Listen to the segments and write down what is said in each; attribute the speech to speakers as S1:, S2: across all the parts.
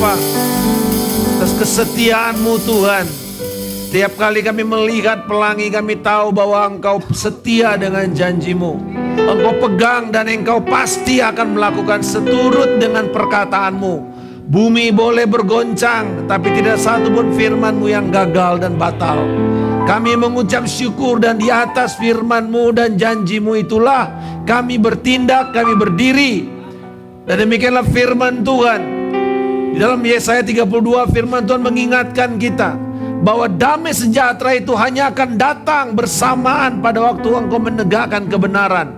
S1: Bapa, atas kesetiaan-Mu Tuhan. Tiap kali kami melihat pelangi, kami tahu bahwa Engkau setia dengan janji-Mu. Engkau pegang dan Engkau pasti akan melakukan seturut dengan perkataan-Mu. Bumi boleh bergoncang, tapi tidak satu pun firman-Mu yang gagal dan batal. Kami mengucap syukur, dan di atas firman-Mu dan janji-Mu itulah kami bertindak, kami berdiri. Dan demikianlah firman Tuhan. Di dalam Yesaya 32 firman Tuhan mengingatkan kita bahwa damai sejahtera itu hanya akan datang bersamaan pada waktu engkau menegakkan kebenaran.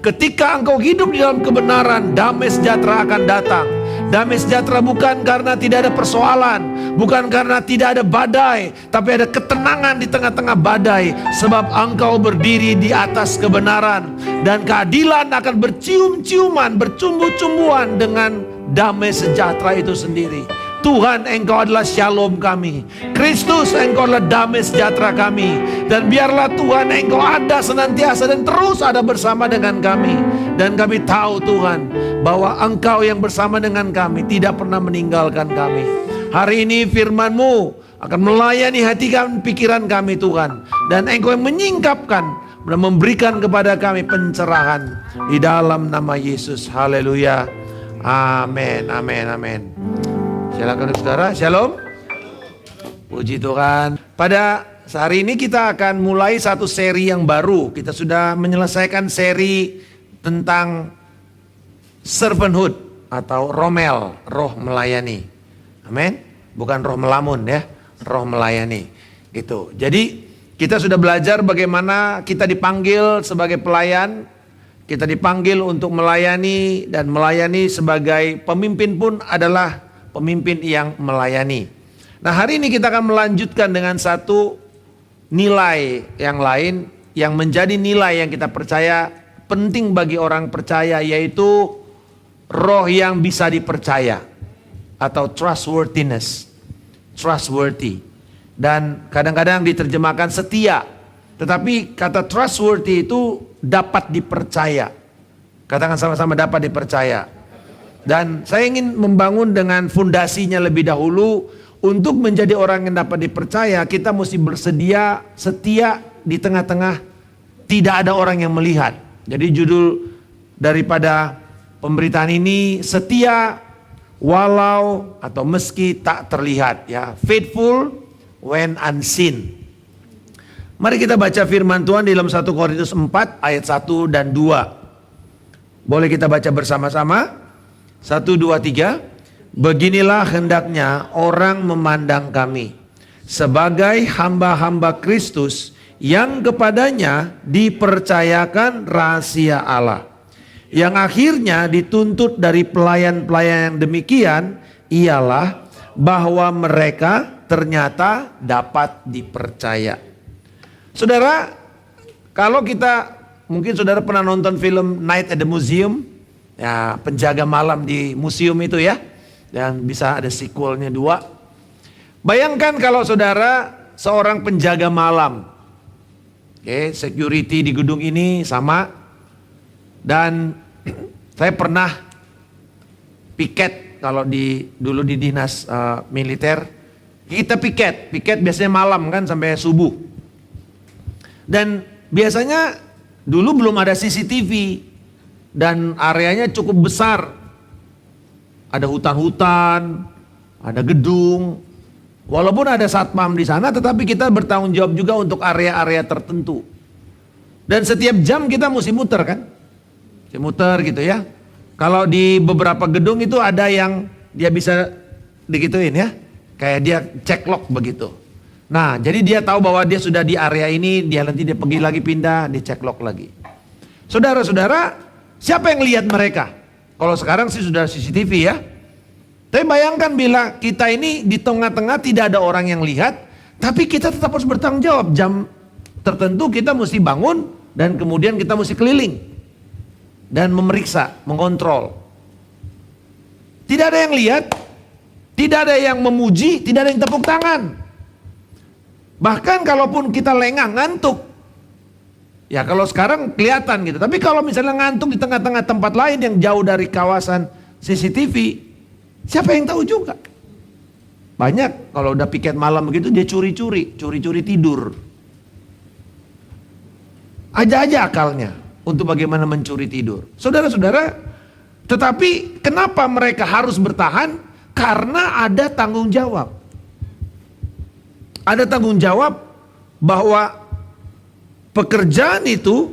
S1: Ketika engkau hidup di dalam kebenaran, damai sejahtera akan datang. Damai sejahtera bukan karena tidak ada persoalan, bukan karena tidak ada badai, tapi ada ketenangan di tengah-tengah badai. Sebab engkau berdiri di atas kebenaran, dan keadilan akan bercium-ciuman, bercumbu-cumbuan dengan damai sejahtera itu sendiri. Tuhan, Engkau adalah shalom kami. Kristus, Engkau adalah damai sejahtera kami. Dan biarlah Tuhan, Engkau ada senantiasa dan terus ada bersama dengan kami. Dan kami tahu Tuhan, bahwa Engkau yang bersama dengan kami tidak pernah meninggalkan kami. Hari ini firman-Mu akan melayani hati kami, pikiran kami Tuhan. Dan Engkau yang menyingkapkan dan memberikan kepada kami pencerahan. Di dalam nama Yesus, haleluya. Amin, amin, amin. Silakan saudara, shalom. Puji Tuhan. Pada hari ini kita akan mulai satu seri yang baru. Kita sudah menyelesaikan seri tentang servanthood atau romel, roh melayani. Amin. Bukan roh melamun ya, roh melayani. Gitu. Jadi kita sudah belajar bagaimana kita dipanggil sebagai pelayan. Kita dipanggil untuk melayani, dan melayani sebagai pemimpin pun adalah pemimpin yang melayani. Nah, hari ini kita akan melanjutkan dengan satu nilai yang lain yang menjadi nilai yang kita percaya penting bagi orang percaya, yaitu roh yang bisa dipercaya atau trustworthiness. Trustworthy. Dan kadang-kadang diterjemahkan setia. Tetapi kata trustworthy itu dapat dipercaya. Katakan sama-sama, dapat dipercaya. Dan saya ingin membangun dengan fondasinya lebih dahulu. Untuk menjadi orang yang dapat dipercaya, kita mesti bersedia setia di tengah-tengah tidak ada orang yang melihat. Jadi judul daripada pemberitaan ini, setia walau atau meski tak terlihat, ya, faithful when unseen. Mari kita baca firman Tuhan di dalam 1 Korintus 4 ayat 1 dan 2. Boleh kita baca bersama-sama? 1, 2, 3. Beginilah hendaknya orang memandang kami sebagai hamba-hamba Kristus yang kepadanya dipercayakan rahasia Allah, yang akhirnya dituntut dari pelayan-pelayan yang demikian ialah bahwa mereka ternyata dapat dipercaya. Saudara, kalau kita, mungkin saudara pernah nonton film Night at the Museum, ya, penjaga malam di museum itu ya, dan bisa ada sequelnya 2. Bayangkan kalau saudara seorang penjaga malam, oke, security di gedung ini sama, dan saya pernah piket kalau dulu di dinas militer, kita piket biasanya malam kan sampai subuh. Dan biasanya dulu belum ada CCTV dan areanya cukup besar. Ada hutan-hutan, ada gedung. Walaupun ada satpam di sana, tetapi kita bertanggung jawab juga untuk area-area tertentu. Dan setiap jam kita mesti muter kan? Mesti muter gitu ya. Kalau di beberapa gedung itu ada yang dia bisa digituin ya. Kayak dia cek lock begitu. Nah, jadi dia tahu bahwa dia sudah di area ini, dia nanti dia pergi lagi pindah, dia cek lock lagi. Saudara-saudara, siapa yang lihat mereka? Kalau sekarang sih sudah CCTV ya. Tapi bayangkan bila kita ini di tengah-tengah tidak ada orang yang lihat, tapi kita tetap harus bertanggung jawab. Jam tertentu kita mesti bangun dan kemudian kita mesti keliling dan memeriksa, mengontrol. Tidak ada yang lihat, tidak ada yang memuji, tidak ada yang tepuk tangan. Bahkan kalaupun kita lengah, ngantuk, ya kalau sekarang kelihatan gitu. Tapi kalau misalnya ngantuk di tengah-tengah tempat lain yang jauh dari kawasan CCTV, siapa yang tahu juga? Banyak kalau udah piket malam begitu dia curi-curi tidur. Aja akalnya untuk bagaimana mencuri tidur. Saudara-saudara, tetapi kenapa mereka harus bertahan? Karena ada tanggung jawab. Ada tanggung jawab bahwa pekerjaan itu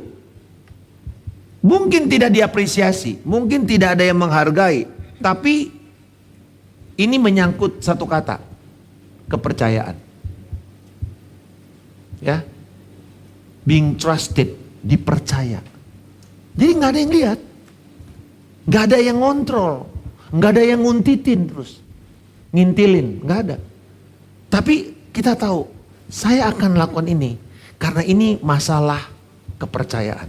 S1: mungkin tidak diapresiasi, mungkin tidak ada yang menghargai, tapi ini menyangkut satu kata, kepercayaan. Ya, being trusted, dipercaya. Jadi nggak ada yang lihat, nggak ada yang ngontrol, nggak ada yang nguntitin terus, ngintilin, nggak ada. Tapi kita tahu, saya akan lakukan ini karena ini masalah kepercayaan,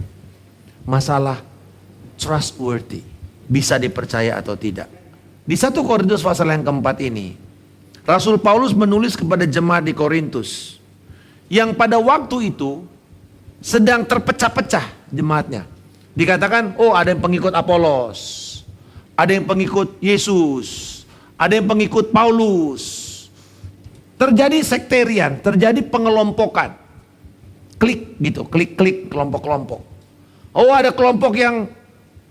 S1: masalah trustworthy, bisa dipercaya atau tidak. Di 1 Korintus pasal yang keempat ini, Rasul Paulus menulis kepada jemaat di Korintus yang pada waktu itu sedang terpecah-pecah jemaatnya. Dikatakan, oh ada yang pengikut Apolos, ada yang pengikut Yesus, ada yang pengikut Paulus. Terjadi sekterian, terjadi pengelompokan. Klik gitu, klik kelompok-kelompok. Oh ada kelompok yang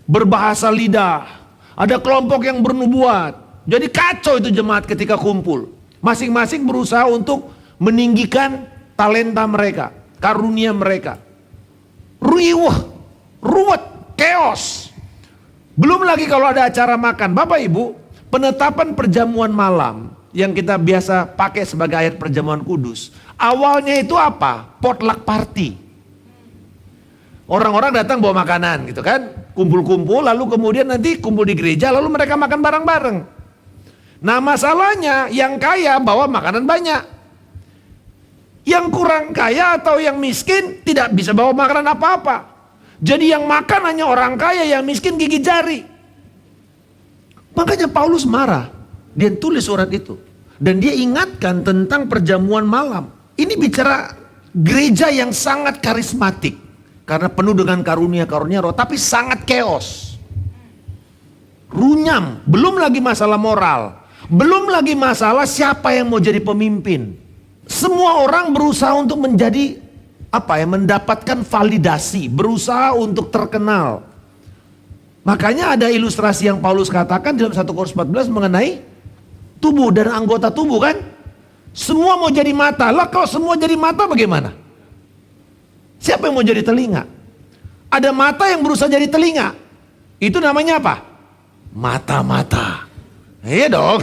S1: berbahasa lidah, ada kelompok yang bernubuat. Jadi kacau itu jemaat ketika kumpul. Masing-masing berusaha untuk meninggikan talenta mereka, karunia mereka. Riuh, ruwet, chaos. Belum lagi kalau ada acara makan. Bapak Ibu, penetapan perjamuan malam yang kita biasa pakai sebagai ayat perjamuan kudus. Awalnya itu apa? Potluck party. Orang-orang datang bawa makanan gitu kan. Kumpul-kumpul lalu kemudian nanti kumpul di gereja lalu mereka makan bareng-bareng. Nah masalahnya yang kaya bawa makanan banyak. Yang kurang kaya atau yang miskin tidak bisa bawa makanan apa-apa. Jadi yang makan hanya orang kaya, yang miskin gigi jari. Makanya Paulus marah. Dia tulis surat itu. Dan dia ingatkan tentang perjamuan malam. Ini bicara gereja yang sangat karismatik. Karena penuh dengan karunia-karunia roh, tapi sangat chaos. Runyam, belum lagi masalah moral. Belum lagi masalah siapa yang mau jadi pemimpin. Semua orang berusaha untuk menjadi mendapatkan validasi, berusaha untuk terkenal. Makanya ada ilustrasi yang Paulus katakan dalam 1 Korintus 14 mengenai tubuh dan anggota tubuh kan. Semua mau jadi mata. Lah kalau semua jadi mata bagaimana? Siapa yang mau jadi telinga? Ada mata yang berusaha jadi telinga. Itu namanya apa? Mata-mata. Iya dong.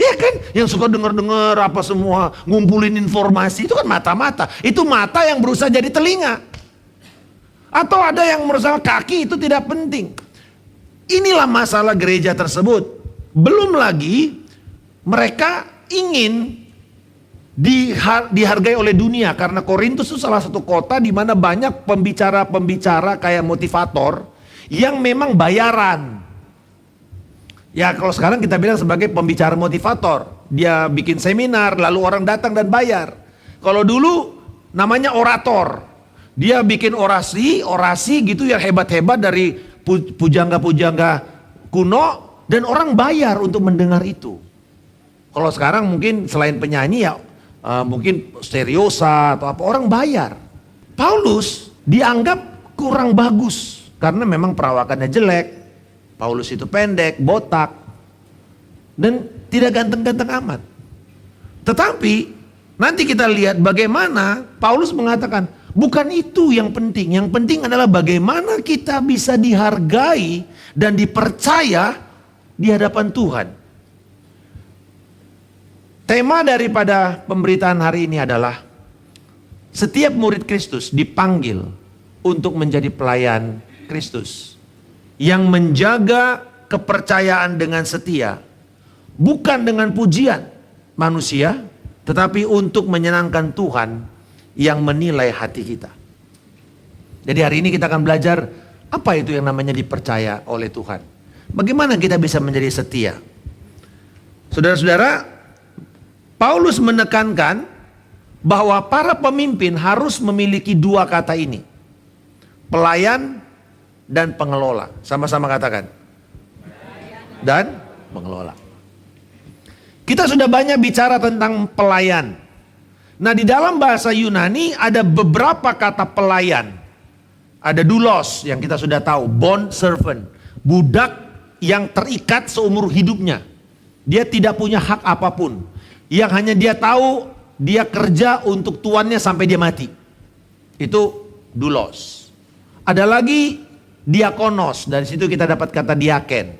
S1: Iya kan? Yang suka dengar-dengar apa semua, ngumpulin informasi, itu kan mata-mata. Itu mata yang berusaha jadi telinga. Atau ada yang berusaha kaki, itu tidak penting. Inilah masalah gereja tersebut. Belum lagi mereka ingin dihargai oleh dunia, karena Korintus itu salah satu kota di mana banyak pembicara-pembicara kayak motivator yang memang bayaran. Ya kalau sekarang kita bilang sebagai pembicara motivator, dia bikin seminar lalu orang datang dan bayar. Kalau dulu namanya orator, dia bikin orasi gitu yang hebat-hebat dari pujangga-pujangga kuno dan orang bayar untuk mendengar itu. Kalau sekarang mungkin selain penyanyi ya mungkin seriosa atau apa, orang bayar. Paulus dianggap kurang bagus karena memang perawakannya jelek. Paulus itu pendek, botak, dan tidak ganteng-ganteng amat. Tetapi nanti kita lihat bagaimana Paulus mengatakan bukan itu yang penting. Yang penting adalah bagaimana kita bisa dihargai dan dipercaya di hadapan Tuhan. Tema daripada pemberitaan hari ini adalah setiap murid Kristus dipanggil untuk menjadi pelayan Kristus yang menjaga kepercayaan dengan setia, bukan dengan pujian manusia, tetapi untuk menyenangkan Tuhan yang menilai hati kita. Jadi hari ini kita akan belajar apa itu yang namanya dipercaya oleh Tuhan. Bagaimana kita bisa menjadi setia. Saudara-saudara, Paulus menekankan bahwa para pemimpin harus memiliki dua kata ini. Pelayan dan pengelola. Sama-sama katakan. Dan pengelola. Kita sudah banyak bicara tentang pelayan. Nah, di dalam bahasa Yunani ada beberapa kata pelayan. Ada doulos yang kita sudah tahu, bond servant, budak yang terikat seumur hidupnya. Dia tidak punya hak apapun. Yang hanya dia tahu, dia kerja untuk tuannya sampai dia mati. Itu doulos. Ada lagi diakonos, dari situ kita dapat kata diaken,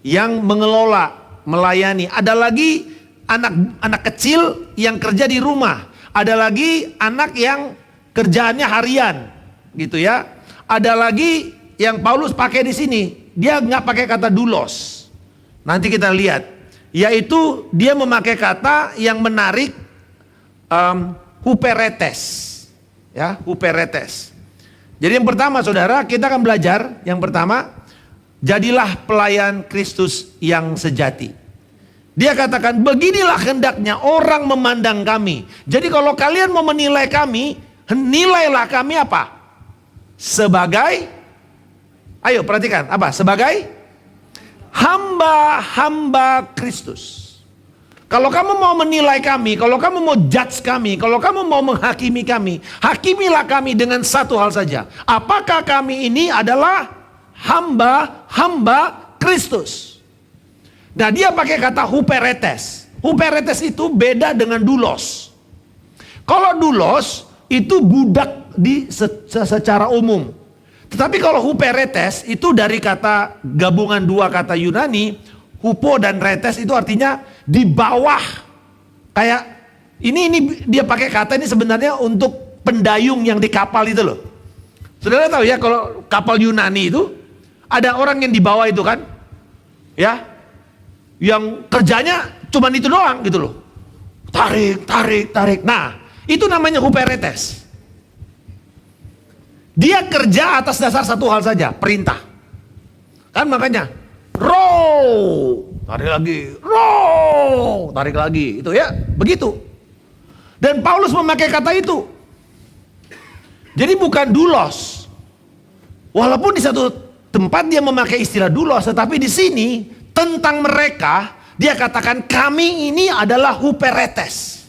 S1: yang mengelola, melayani. Ada lagi anak kecil yang kerja di rumah. Ada lagi anak yang kerjaannya harian, gitu ya. Ada lagi yang Paulus pakai di sini, dia nggak pakai kata doulos. Nanti kita lihat, yaitu dia memakai kata yang menarik, huperetes, ya, huperetes. Jadi yang pertama saudara, kita akan belajar, yang pertama, jadilah pelayan Kristus yang sejati. Dia katakan, beginilah hendaknya orang memandang kami. Jadi kalau kalian mau menilai kami, nilailah kami apa? Sebagai, ayo perhatikan, apa? Sebagai hamba-hamba Kristus. Kalau kamu mau menilai kami, kalau kamu mau judge kami, kalau kamu mau menghakimi kami, hakimilah kami dengan satu hal saja. Apakah kami ini adalah hamba-hamba Kristus? Nah, dia pakai kata huperetes. Huperetes itu beda dengan doulos. Kalau doulos itu budak secara umum. Tetapi kalau huperetes itu dari kata gabungan dua kata Yunani, hupo dan retes, itu artinya di bawah. Kayak ini dia pakai kata ini sebenarnya untuk pendayung yang di kapal itu loh. Saudara tahu ya, kalau kapal Yunani itu ada orang yang di bawah itu kan, ya, yang kerjanya cuman itu doang gitu loh. Tarik. Nah, itu namanya huperetes. Dia kerja atas dasar satu hal saja, perintah. Kan makanya row, tarik lagi, row, tarik lagi, itu ya, begitu. Dan Paulus memakai kata itu. Jadi bukan doulos. Walaupun di satu tempat dia memakai istilah doulos, tetapi di sini tentang mereka dia katakan kami ini adalah huperetes.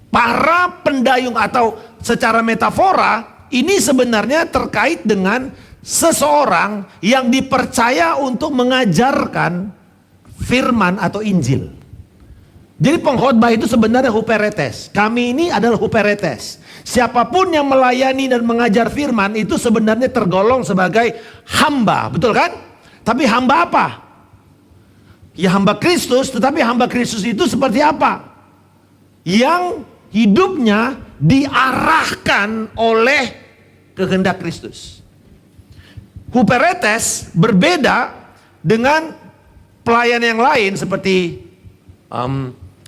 S1: Para pendayung, atau secara metafora ini sebenarnya terkait dengan seseorang yang dipercaya untuk mengajarkan firman atau Injil. Jadi pengkhotbah itu sebenarnya huperetes. Kami ini adalah huperetes. Siapapun yang melayani dan mengajar firman itu sebenarnya tergolong sebagai hamba, betul kan? Tapi hamba apa? Ya hamba Kristus, tetapi hamba Kristus itu seperti apa? Yang hidupnya diarahkan oleh kehendak Kristus. Huperetes berbeda dengan pelayan yang lain seperti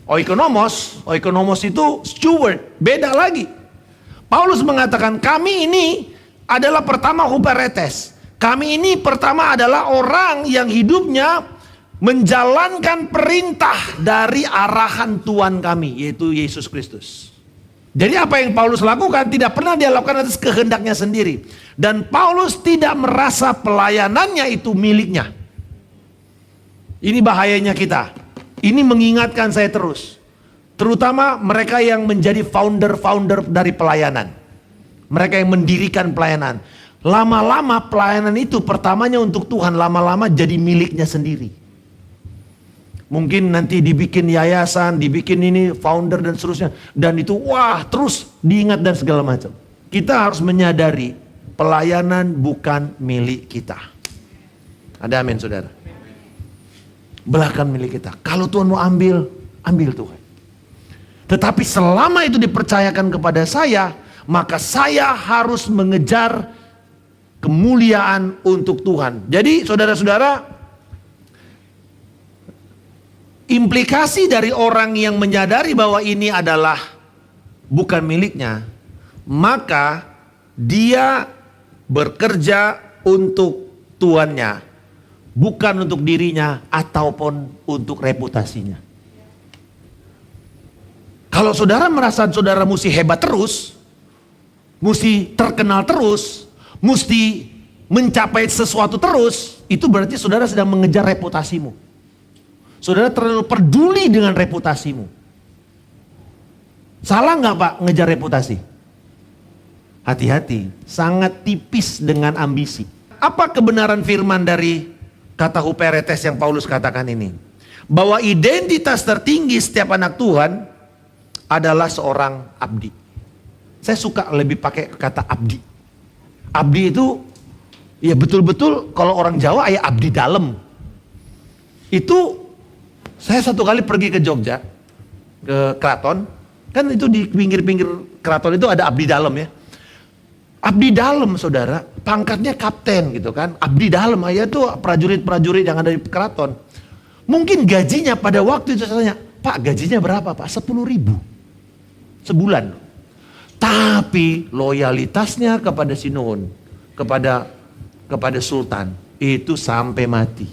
S1: oikonomos. Oikonomos itu steward, beda lagi. Paulus mengatakan kami ini adalah pertama huperetes. Kami ini pertama adalah orang yang hidupnya menjalankan perintah dari arahan Tuhan kami, yaitu Yesus Kristus. Jadi apa yang Paulus lakukan tidak pernah dia lakukan atas kehendaknya sendiri. Dan Paulus tidak merasa pelayanannya itu miliknya. Ini bahayanya kita. Ini mengingatkan saya terus. Terutama mereka yang menjadi founder-founder dari pelayanan. Mereka yang mendirikan pelayanan. Lama-lama pelayanan itu pertamanya untuk Tuhan, lama-lama jadi miliknya sendiri. Mungkin nanti dibikin yayasan, dibikin ini founder dan seterusnya. Dan itu wah terus diingat dan segala macam. Kita harus menyadari pelayanan bukan milik kita. Ada amin saudara? Belakang milik kita. Kalau Tuhan mau ambil, ambil Tuhan. Tetapi selama itu dipercayakan kepada saya, maka saya harus mengejar kemuliaan untuk Tuhan. Jadi saudara-saudara, implikasi dari orang yang menyadari bahwa ini adalah bukan miliknya, maka dia bekerja untuk tuannya, bukan untuk dirinya ataupun untuk reputasinya. Kalau saudara merasa saudara mesti hebat terus, mesti terkenal terus, mesti mencapai sesuatu terus, itu berarti saudara sedang mengejar reputasimu. Saudara terlalu peduli dengan reputasimu. Salah nggak Pak ngejar reputasi? Hati-hati, sangat tipis dengan ambisi. Apa kebenaran firman dari kata huperetes yang Paulus katakan ini? Bahwa identitas tertinggi setiap anak Tuhan adalah seorang abdi. Saya suka lebih pakai kata abdi. Abdi itu ya betul-betul kalau orang Jawa ya abdi dalam. Itu saya satu kali pergi ke Jogja, ke keraton. Kan itu di pinggir-pinggir keraton itu ada abdi dalam ya. Abdi dalam saudara, pangkatnya kapten gitu kan. Abdi dalam, ya itu prajurit-prajurit yang ada di keraton. Mungkin gajinya pada waktu itu saya tanya, Pak gajinya berapa Pak? 10.000 sebulan. Tapi loyalitasnya kepada Sinuhun, kepada Sultan, itu sampai mati.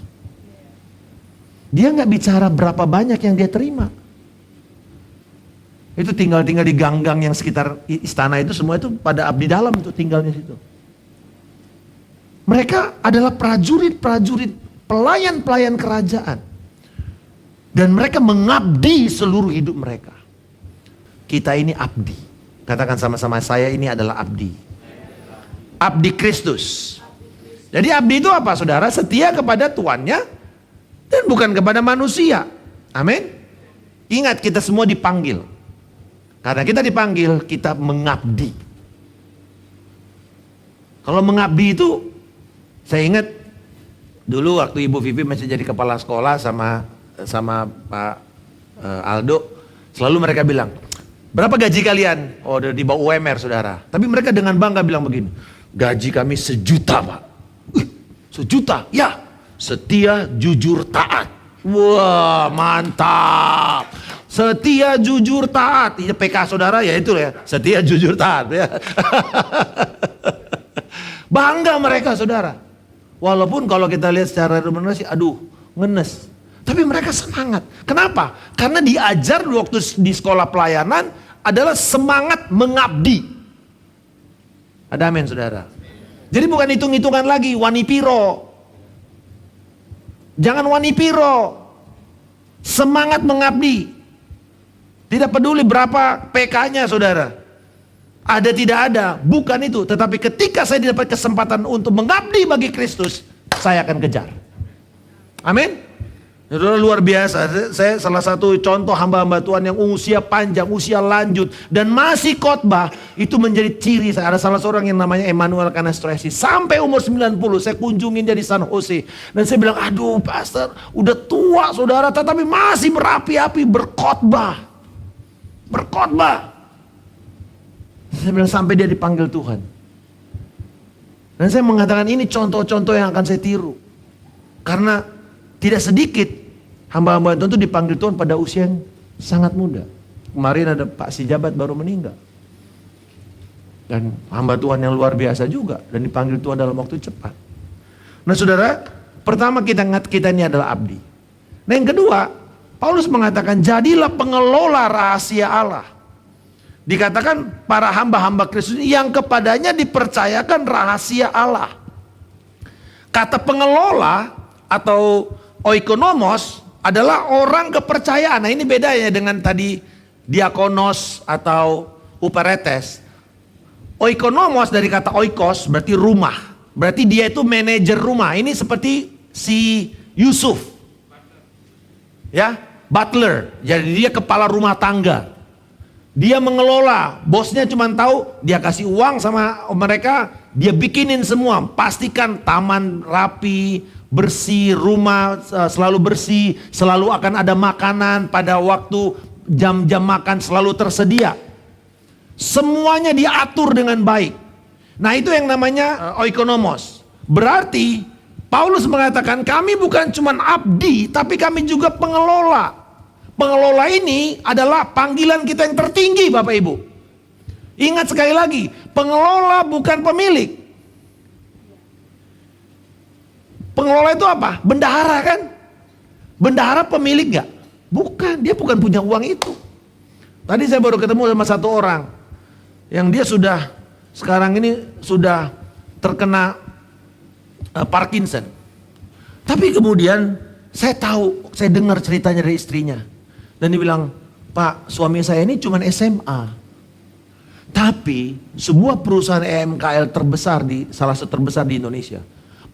S1: Dia nggak bicara berapa banyak yang dia terima. Itu tinggal di gang-gang yang sekitar istana itu semua itu pada abdi dalam itu tinggalnya situ. Mereka adalah prajurit-prajurit, pelayan-pelayan kerajaan. Dan mereka mengabdi seluruh hidup mereka. Kita ini abdi. Katakan sama-sama, saya ini adalah abdi. Abdi Kristus. Jadi abdi itu apa saudara? Setia kepada tuannya dan bukan kepada manusia. Amin. Ingat kita semua dipanggil. Karena kita dipanggil, kita mengabdi. Kalau mengabdi itu, saya ingat dulu waktu Ibu Vivi masih jadi kepala sekolah sama Pak Aldo, selalu mereka bilang, berapa gaji kalian? Oh, di bawah UMR saudara. Tapi mereka dengan bangga bilang begini, gaji kami 1 juta Pak. 1 juta? Ya, setia, jujur, taat. Wah, mantap. Setia, jujur, taat. Ya, PK saudara ya itu ya. Setia, jujur, taat ya. Bangga mereka saudara. Walaupun kalau kita lihat secara remunerasi, aduh, ngenes. Tapi mereka semangat. Kenapa? Karena diajar waktu di sekolah pelayanan adalah semangat mengabdi. Ada amin saudara. Jadi bukan hitung-hitungan lagi, wani piro. Jangan wani piro. Semangat mengabdi. Tidak peduli berapa PK-nya saudara. Ada tidak ada, bukan itu. Tetapi ketika saya dapat kesempatan untuk mengabdi bagi Kristus, saya akan kejar. Amin. Itu luar biasa. Saya salah satu contoh hamba-hamba Tuhan yang usia panjang, usia lanjut, dan masih khotbah. Itu menjadi ciri saya. Ada salah seorang yang namanya Emmanuel Canastresi. Sampai umur 90 saya kunjungin dia di San Jose. Dan saya bilang, aduh pastor, udah tua saudara, tetapi masih berapi-api berkhotbah. Berkhotbah. Saya bilang sampai dia dipanggil Tuhan. Dan saya mengatakan ini contoh-contoh yang akan saya tiru. Karena tidak sedikit hamba-hamba Tuhan itu dipanggil Tuhan pada usia yang sangat muda. Kemarin ada Pak Sijabat baru meninggal. Dan hamba Tuhan yang luar biasa juga. Dan dipanggil Tuhan dalam waktu cepat. Nah saudara, pertama kita ingat kita ini adalah abdi. Nah yang kedua, Paulus mengatakan jadilah pengelola rahasia Allah. Dikatakan para hamba-hamba Kristus yang kepadanya dipercayakan rahasia Allah. Kata pengelola atau oikonomos adalah orang kepercayaan. Nah ini bedanya dengan tadi diakonos atau huperetes. Oikonomos dari kata oikos berarti rumah. Berarti dia itu manajer rumah. Ini seperti si Yusuf. Ya, butler. Jadi dia kepala rumah tangga. Dia mengelola, bosnya cuma tahu dia kasih uang sama mereka, dia bikinin semua, pastikan taman rapi, bersih, rumah selalu bersih, selalu akan ada makanan pada waktu jam-jam makan selalu tersedia. Semuanya diatur dengan baik. Nah itu yang namanya oikonomos. Berarti Paulus mengatakan kami bukan cuma abdi, tapi kami juga pengelola. Pengelola ini adalah panggilan kita yang tertinggi Bapak Ibu. Ingat sekali lagi, pengelola bukan pemilik. Pengelola itu apa? Bendahara kan? Bendahara pemilik gak? Bukan, dia bukan punya uang itu. Tadi saya baru ketemu sama satu orang yang dia sudah sekarang ini sudah terkena Parkinson. Tapi kemudian Saya tahu, saya dengar ceritanya dari istrinya. Dan dia bilang, Pak, suami saya ini cuma SMA. Tapi sebuah perusahaan EMKL terbesar salah satu terbesar di Indonesia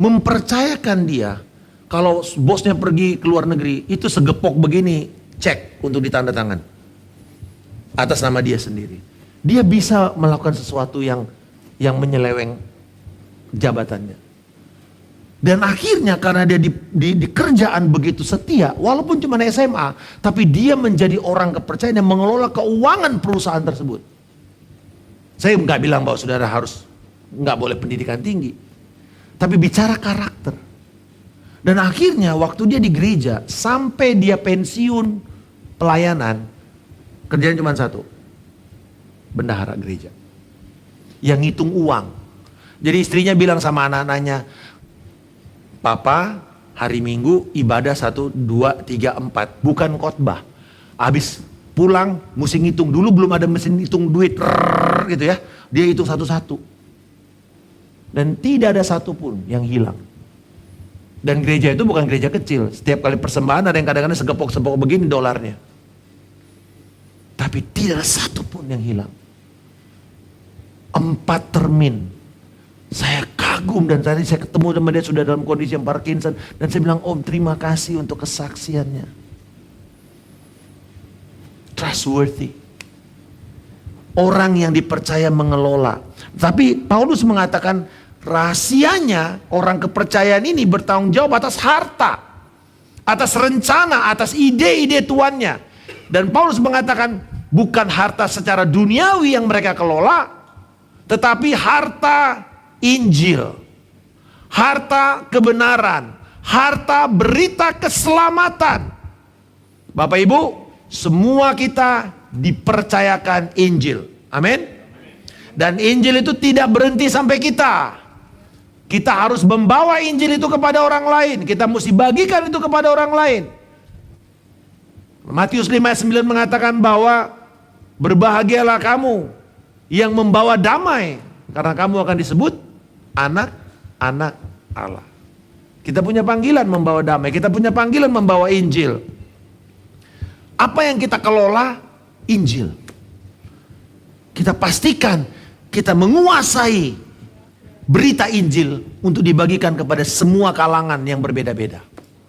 S1: mempercayakan dia kalau bosnya pergi ke luar negeri itu segepok begini cek untuk ditandatangan atas nama dia sendiri. Dia bisa melakukan sesuatu yang menyeleweng jabatannya. Dan akhirnya karena dia di kerjaan begitu setia, walaupun cuma SMA, tapi dia menjadi orang kepercayaan yang mengelola keuangan perusahaan tersebut. Saya nggak bilang bahwa saudara harus nggak boleh pendidikan tinggi, tapi bicara karakter. Dan akhirnya waktu dia di gereja sampai dia pensiun pelayanan, kerjanya cuma satu, bendahara gereja, yang ngitung uang. Jadi istrinya bilang sama anak-anaknya, Papa hari Minggu ibadah 1, 2, 3, 4, bukan khotbah. Habis pulang mesti ngitung, dulu belum ada mesin hitung duit gitu ya, dia hitung satu-satu. Dan tidak ada satupun yang hilang. Dan gereja itu bukan gereja kecil, setiap kali persembahan ada yang kadang-kadang segepok-segepok begini dolarnya. Tapi tidak ada satupun yang hilang. 4 termin. Saya kagum dan tadi saya ketemu sama dia sudah dalam kondisi yang Parkinson. Dan saya bilang, Om terima kasih untuk kesaksiannya. Trustworthy. Orang yang dipercaya mengelola. Tapi Paulus mengatakan rahasianya orang kepercayaan ini bertanggung jawab atas harta. Atas rencana, atas ide-ide tuannya. Dan Paulus mengatakan bukan harta secara duniawi yang mereka kelola. Tetapi harta Injil. Harta kebenaran. Harta berita keselamatan. Bapak Ibu, semua kita dipercayakan Injil. Amin. Dan Injil itu tidak berhenti sampai kita. Kita harus membawa Injil itu kepada orang lain. Kita mesti bagikan itu kepada orang lain. Matius 5 ayat 9 mengatakan bahwa berbahagialah kamu yang membawa damai, karena kamu akan disebut anak-anak Allah. Kita punya panggilan membawa damai. Kita punya panggilan membawa Injil. Apa yang kita kelola? Injil. Kita pastikan kita menguasai berita Injil untuk dibagikan kepada semua kalangan yang berbeda-beda.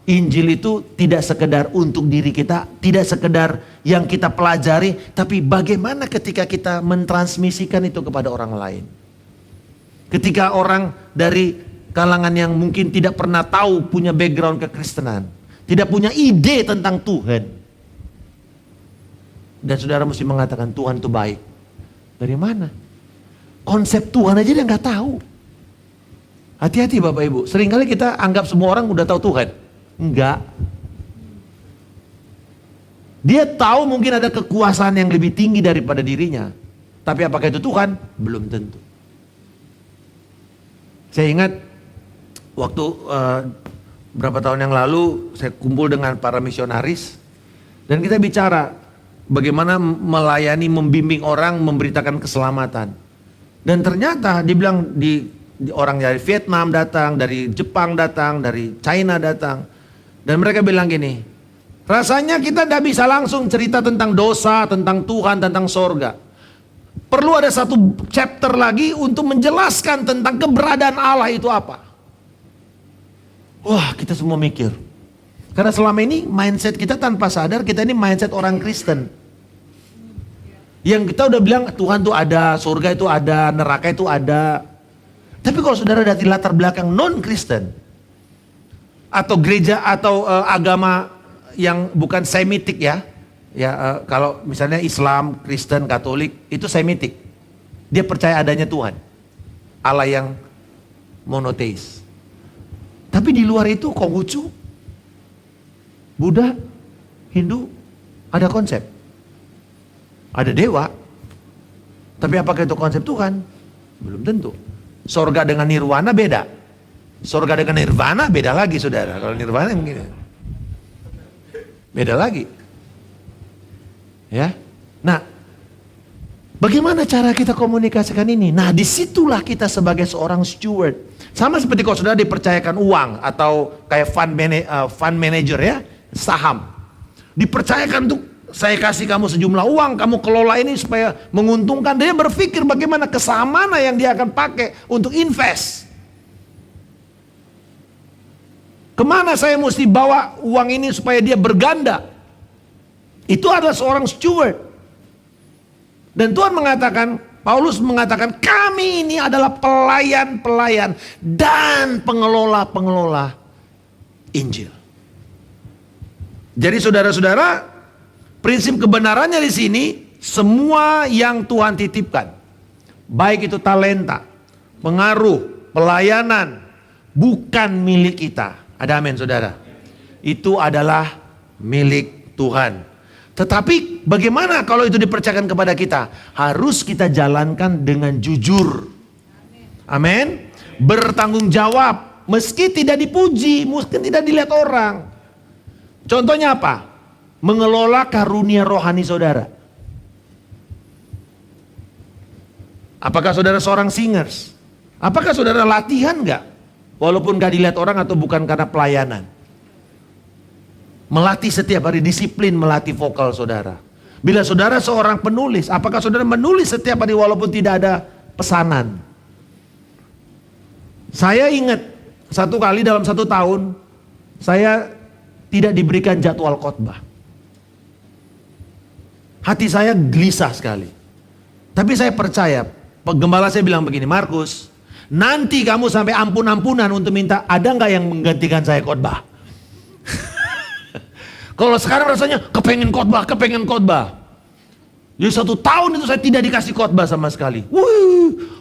S1: Injil itu tidak sekedar untuk diri kita, tidak sekedar yang kita pelajari, tapi bagaimana ketika kita mentransmisikan itu kepada orang lain. Ketika orang dari kalangan yang mungkin tidak pernah tahu punya background kekristenan, tidak punya ide tentang Tuhan. Dan saudara mesti mengatakan Tuhan itu baik. Dari mana? Konsep Tuhan aja dia nggak tahu. Hati-hati Bapak Ibu. Seringkali kita anggap semua orang udah tahu Tuhan. Enggak. Dia tahu mungkin ada kekuasaan yang lebih tinggi daripada dirinya. Tapi apakah itu Tuhan? Belum tentu. Saya ingat waktu berapa tahun yang lalu saya kumpul dengan para misionaris. Dan kita bicara bagaimana melayani, membimbing orang, memberitakan keselamatan. Dan ternyata dibilang orang dari Vietnam datang, dari Jepang datang, dari China datang. Dan mereka bilang gini, rasanya kita tidak bisa langsung cerita tentang dosa, tentang Tuhan, tentang sorga. Perlu ada satu chapter lagi untuk menjelaskan tentang keberadaan Allah itu apa. Wah, kita semua mikir. Karena selama ini mindset kita tanpa sadar, kita ini mindset orang Kristen. Yang kita udah bilang Tuhan itu ada, surga itu ada, neraka itu ada. Tapi kalau saudara dari latar belakang non-Kristen, atau gereja atau agama yang bukan Semitik ya, kalau misalnya Islam, Kristen, Katolik, itu Semitik. Dia percaya adanya Tuhan, Allah yang monoteis. Tapi di luar itu Konghucu, Buddha, Hindu, ada konsep. Ada dewa. Tapi apakah itu konsep Tuhan? Belum tentu. Sorga dengan nirwana beda. Sorga dengan nirvana beda lagi saudara. Kalau nirvana mungkin beda lagi. Ya. Nah,
S2: Bagaimana cara kita komunikasikan ini? Nah, disitulah kita sebagai seorang steward. Sama seperti kalau saudara dipercayakan uang atau kayak fund manager ya, saham. Dipercayakan tuh, saya kasih kamu sejumlah uang, kamu kelola ini supaya menguntungkan. Dia berpikir bagaimana kesaham mana yang dia akan pakai untuk invest. Kemana saya mesti bawa uang ini supaya dia berganda. Itu adalah seorang steward. Dan Tuhan mengatakan, Paulus mengatakan, kami ini adalah pelayan-pelayan dan pengelola-pengelola Injil. Jadi saudara-saudara, prinsip kebenarannya di sini, semua yang Tuhan titipkan, baik itu talenta, pengaruh, pelayanan, bukan milik kita. Ada amin saudara? Itu adalah milik Tuhan. Tetapi bagaimana kalau itu dipercayakan kepada kita? Harus kita jalankan dengan jujur. Amin. Bertanggung jawab. Meski tidak dipuji, meski tidak dilihat orang. Contohnya apa? Mengelola karunia rohani saudara. Apakah saudara seorang singers? Apakah saudara latihan enggak? Walaupun gak dilihat orang atau bukan karena pelayanan. Melatih setiap hari, disiplin melatih vokal saudara. Bila saudara seorang penulis, apakah saudara menulis setiap hari walaupun tidak ada pesanan? Saya ingat satu kali dalam 1 tahun, saya tidak diberikan jadwal khotbah. Hati saya gelisah sekali. Tapi saya percaya, gembala saya bilang begini, Markus, nanti kamu sampai ampun-ampunan untuk minta, ada nggak yang menggantikan saya khotbah? Kalau sekarang rasanya kepengen khotbah. Jadi 1 tahun itu saya tidak dikasih khotbah sama sekali.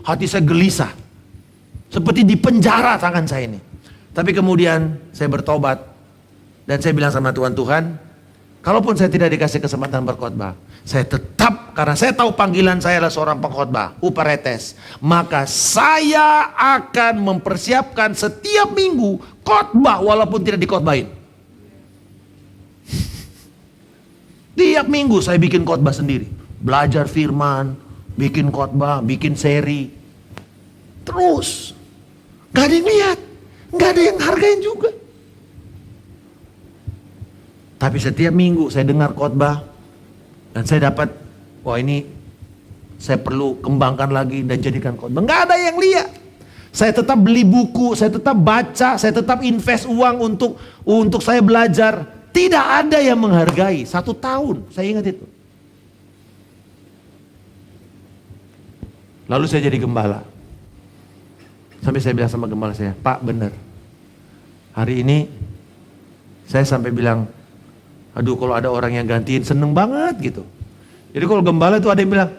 S2: Hati saya gelisah. Seperti di penjara tangan saya ini. Tapi kemudian saya bertobat. Dan saya bilang sama Tuhan, kalaupun saya tidak dikasih kesempatan berkhotbah, saya tetap, karena saya tahu panggilan saya adalah seorang pengkhotbah, uparetes. Maka saya akan mempersiapkan setiap minggu khotbah walaupun tidak dikhotbahin. Tiap minggu saya bikin khotbah sendiri. Belajar firman, bikin khotbah, bikin seri. Terus. Gak ada yang lihat. Gak ada yang hargain juga. Tapi setiap minggu saya dengar khotbah. Dan saya dapat, wah ini saya perlu kembangkan lagi dan jadikan khotbah. Gak ada yang lihat. Saya tetap beli buku, saya tetap baca, saya tetap invest uang untuk saya belajar. Tidak ada yang menghargai. 1 tahun, saya ingat itu. Lalu saya jadi gembala. Sampai saya bilang sama gembala saya, Pak benar. Hari ini saya sampai bilang, aduh kalau ada orang yang gantiin seneng banget gitu. Jadi kalau gembala itu ada yang bilang,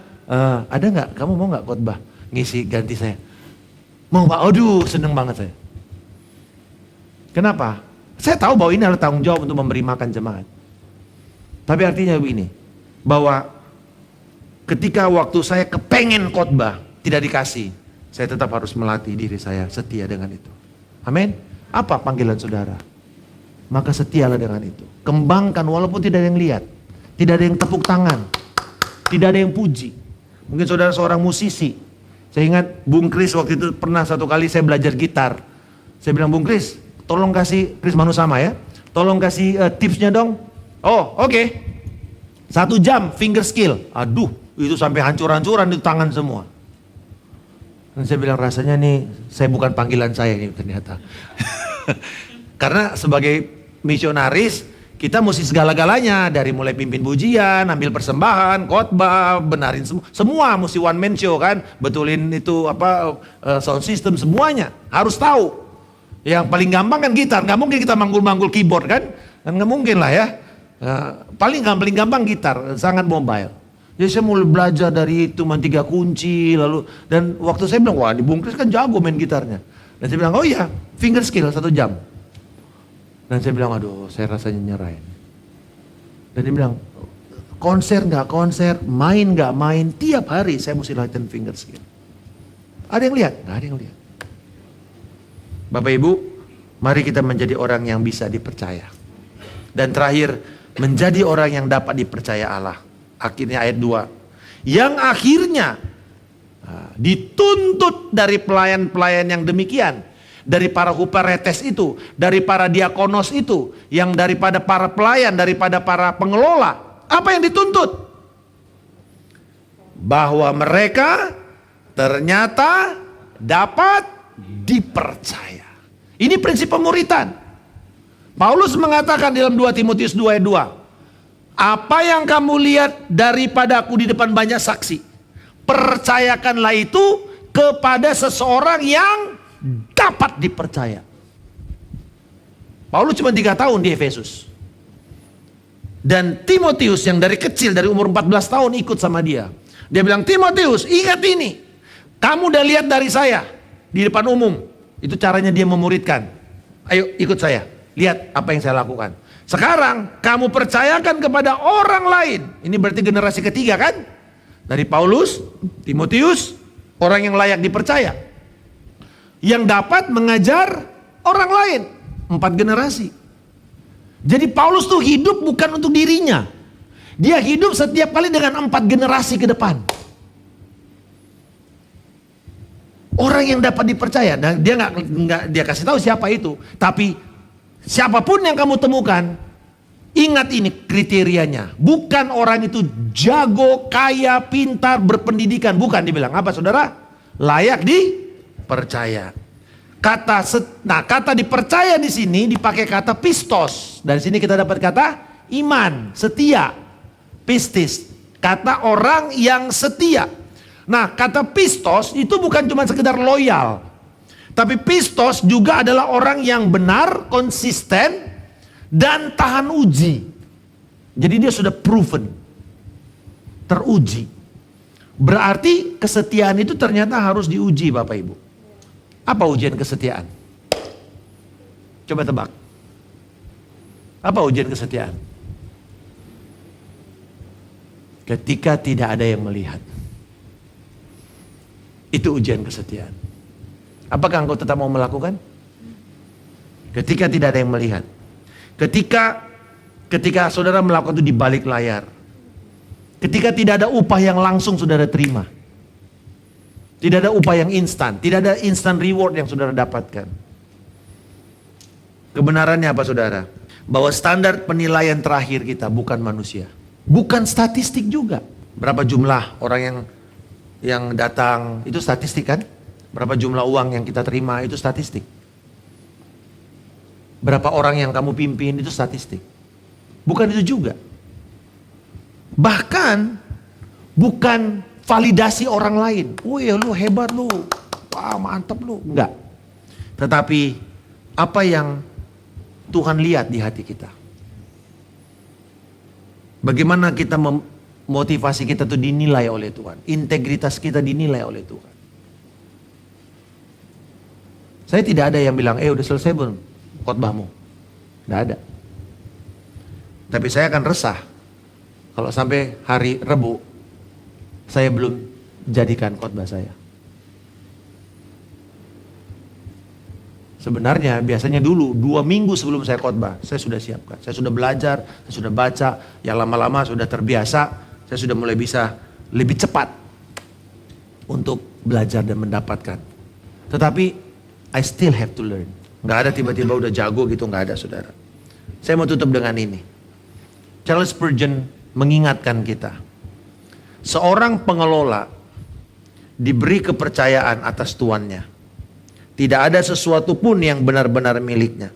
S2: ada nggak? Kamu mau nggak khotbah ngisi ganti saya? Mau Pak? Aduh seneng banget saya. Kenapa? Saya tahu bahwa ini adalah tanggung jawab untuk memberi makan jemaat. Tapi artinya begini, bahwa ketika waktu saya kepengen khotbah tidak dikasih, saya tetap harus melatih diri saya setia dengan itu. Amin. Apa panggilan saudara? Maka setialah dengan itu. Kembangkan walaupun tidak ada yang lihat, tidak ada yang tepuk tangan, tidak ada yang puji. Mungkin saudara seorang musisi. Saya ingat Bung Kris waktu itu pernah satu kali saya belajar gitar. Saya bilang, Bung Kris, tolong kasih, Kris Manusama ya, tolong kasih tipsnya dong. Oh oke. 1 jam finger skill. Aduh, itu sampai hancur-hancuran di tangan semua. Dan saya bilang rasanya nih, saya bukan panggilan saya ini ternyata. Karena sebagai misionaris, kita mesti segala-galanya. Dari mulai pimpin pujian, ambil persembahan, khotbah, benarin semua mesti one man show kan. Betulin itu sound system, semuanya. Harus tahu. Yang paling gampang kan gitar, nggak mungkin kita manggul-manggul keyboard kan nggak mungkin lah ya. Paling gampang gitar, sangat mobile. Jadi saya mulai belajar dari itu, 3 kunci, lalu dan waktu saya bilang, wah di Bung Kris kan jago main gitarnya. Dan saya bilang, oh iya, finger skill 1 jam. Dan saya bilang, aduh saya rasanya nyerahin. Dan dia bilang, konser nggak konser, main nggak main, tiap hari saya mesti latihan finger skill. Ada yang lihat? Nggak ada yang lihat. Bapak Ibu, mari kita menjadi orang yang bisa dipercaya. Dan terakhir, menjadi orang yang dapat dipercaya Allah. Akhirnya ayat 2. yang akhirnya dituntut dari pelayan-pelayan yang demikian, dari para huperetes itu, dari para diakonos itu, yang daripada para pelayan, daripada para pengelola. Apa yang dituntut? Bahwa mereka ternyata dapat dipercaya. Ini prinsip pemuritan. Paulus mengatakan dalam 2 Timotius 2 ayat 2, apa yang kamu lihat daripada aku di depan banyak saksi, percayakanlah itu kepada seseorang yang dapat dipercaya. Paulus cuma 3 tahun di Efesus. Dan Timotius yang dari kecil, dari umur 14 tahun ikut sama dia. Dia bilang, Timotius, ingat ini. Kamu udah lihat dari saya di depan umum. Itu caranya dia memuridkan. Ayo ikut saya. Lihat apa yang saya lakukan. Sekarang kamu percayakan kepada orang lain. Ini berarti generasi ketiga kan? Dari Paulus, Timotius, orang yang layak dipercaya. Yang dapat mengajar orang lain. 4 generasi. Jadi Paulus tuh hidup bukan untuk dirinya. Dia hidup setiap kali dengan 4 generasi ke depan. Orang yang dapat dipercaya, dan dia nggak dia kasih tahu siapa itu. Tapi siapapun yang kamu temukan, ingat ini kriterianya. Bukan orang itu jago, kaya, pintar, berpendidikan. Bukan, dibilang apa saudara? Layak dipercaya. Kata dipercaya di sini dipakai kata pistos. Dari sini kita dapat kata iman, setia, pistis. Kata orang yang setia. Nah, kata pistos itu bukan cuma sekedar loyal. Tapi pistos juga adalah orang yang benar, konsisten, dan tahan uji. Jadi dia sudah proven, teruji. Berarti kesetiaan itu ternyata harus diuji, Bapak Ibu. Apa ujian kesetiaan? Coba tebak. Apa ujian kesetiaan? Ketika tidak ada yang melihat. Itu ujian kesetiaan. Apakah engkau tetap mau melakukan? Ketika tidak ada yang melihat. Ketika saudara melakukan itu di balik layar. Ketika tidak ada upah yang langsung saudara terima. Tidak ada upah yang instan. Tidak ada instant reward yang saudara dapatkan. Kebenarannya apa saudara? Bahwa standar penilaian terakhir kita bukan manusia. Bukan statistik juga. Berapa jumlah orang yang datang, itu statistik kan? Berapa jumlah uang yang kita terima, itu statistik. Berapa orang yang kamu pimpin, itu statistik. Bukan itu juga. Bahkan bukan validasi orang lain. Wih, lu hebat lu. Wah, mantap lu. Enggak. Tetapi apa yang Tuhan lihat di hati kita. Bagaimana kita motivasi kita itu dinilai oleh Tuhan. Integritas kita dinilai oleh Tuhan. Saya tidak ada yang bilang, udah selesai belum khotbahmu? Tidak ada. Tapi saya akan resah kalau sampai hari Rebu saya belum jadikan khotbah saya. Sebenarnya biasanya dulu 2 minggu sebelum saya khotbah, saya sudah siapkan. Saya sudah belajar, saya sudah baca, yang lama-lama sudah terbiasa, saya sudah mulai bisa lebih cepat untuk belajar dan mendapatkan. Tetapi I still have to learn. Gak ada tiba-tiba udah jago gitu, gak ada saudara. Saya mau tutup dengan ini. Charles Spurgeon mengingatkan kita. Seorang pengelola diberi kepercayaan atas tuannya. Tidak ada sesuatu pun yang benar-benar miliknya.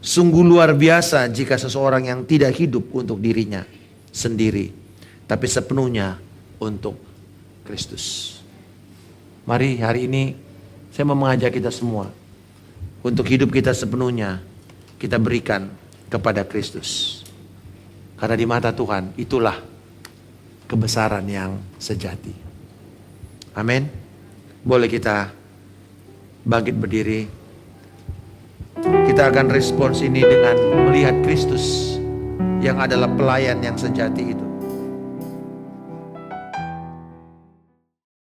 S2: Sungguh luar biasa jika seseorang yang tidak hidup untuk dirinya sendiri, tapi sepenuhnya untuk Kristus. Mari hari ini saya mau mengajak kita semua untuk hidup kita sepenuhnya kita berikan kepada Kristus. Karena di mata Tuhan itulah kebesaran yang sejati. Amin. Boleh kita bangkit berdiri. Kita akan respons ini dengan melihat Kristus yang adalah pelayan yang sejati itu.